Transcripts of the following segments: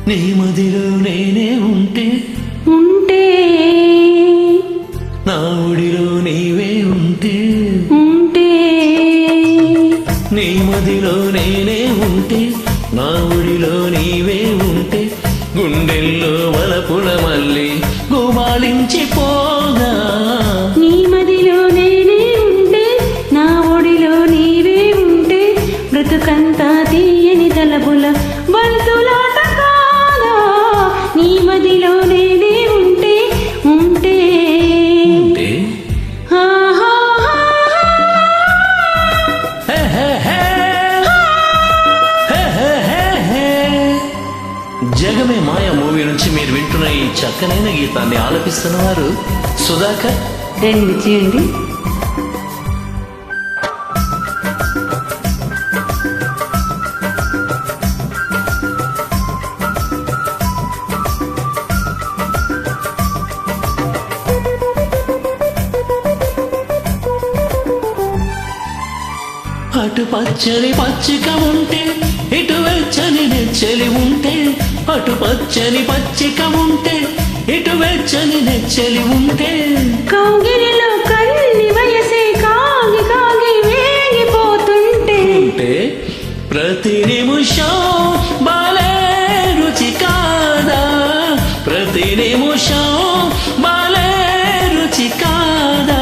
నీ మదిలో నేనే ఉంటే ఉంటే నా ఒడిలో నీవే ఉంటే ఉంటే నీ మదిలో నేనే ఉంటే నా ఒడిలో నీవే ఉంటే గుండెల్లో వలపుల మళ్ళీ గుబాళించిపోగా నీ మదిలో నేనే ఉంటే నా ఒడిలో నీవే ఉంటే బ్రతుకంతా తీయని తలపుల బంతులాట కాదా నీ మదిలో నేనే ఉంటే ఉంటే ఉంటే ఆహా హే హే హే. హే హే హే హే. జగమే మాయ మూవీ నుంచి మీరు వింటున్న ఈ చక్కనైన గీతాన్ని ఆలపిస్తున్నవారు సుధాకర్. రెండు చేయండి. అటు పచ్చని పచ్చిక ఉంటే ఇటు వెచ్చని నెచ్చలి ఉంటే అటు పచ్చని పచ్చిక ఉంటే ఇటు వెచ్చని నెచ్చలి ఉంటే కౌగిలిలో కన్ని వయసే కాగి కాగి వేగిపోతుంటే ఉంటే ప్రతి నిమిషం బాలే రుచి కాదా ప్రతి నిమిషం బాలే రుచి కాదా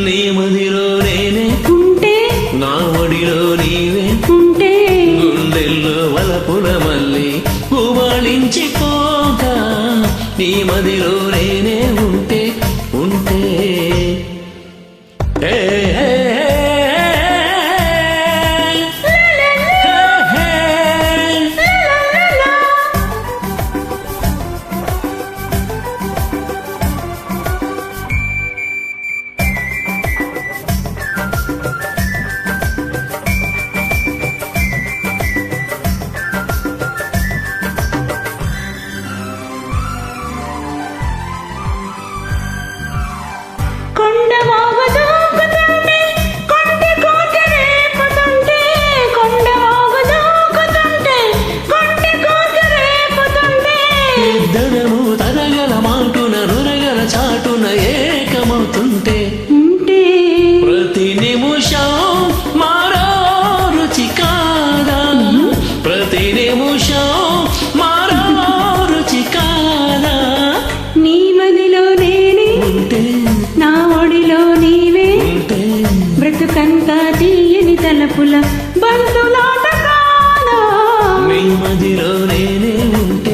నీ మదిలో నేనే ఉంటే నా ఒడిలో నీవే ఉంటే గుండెల్లో వలపుల మళ్ళీ గుబాళించిపోగా నీ మదిలో నేనే ఉంటే ఉంటే హే హే హే. కొండవాగు దూకుతుంటే కొండ కోట రేపుతుంటే కొండవాగు దూకుతుంటే కొండ కోట రేపుతుంటే ఇద్దరము తరగల మాటున రురగల చాటున ఏకమవుతుంటే ఉంటే ప్రతి నిమిషం మారో రుచి కాదా ప్రతి నిమిషం మారో రుచి కాదా నీ మదిలో నేనే ఉంటే నా ఒడిలో నీవే ఉంటే బ్రతుకంతా తీయని తలపుల బంతులాట కాదా మీ మదిలో నేనే ఉంటే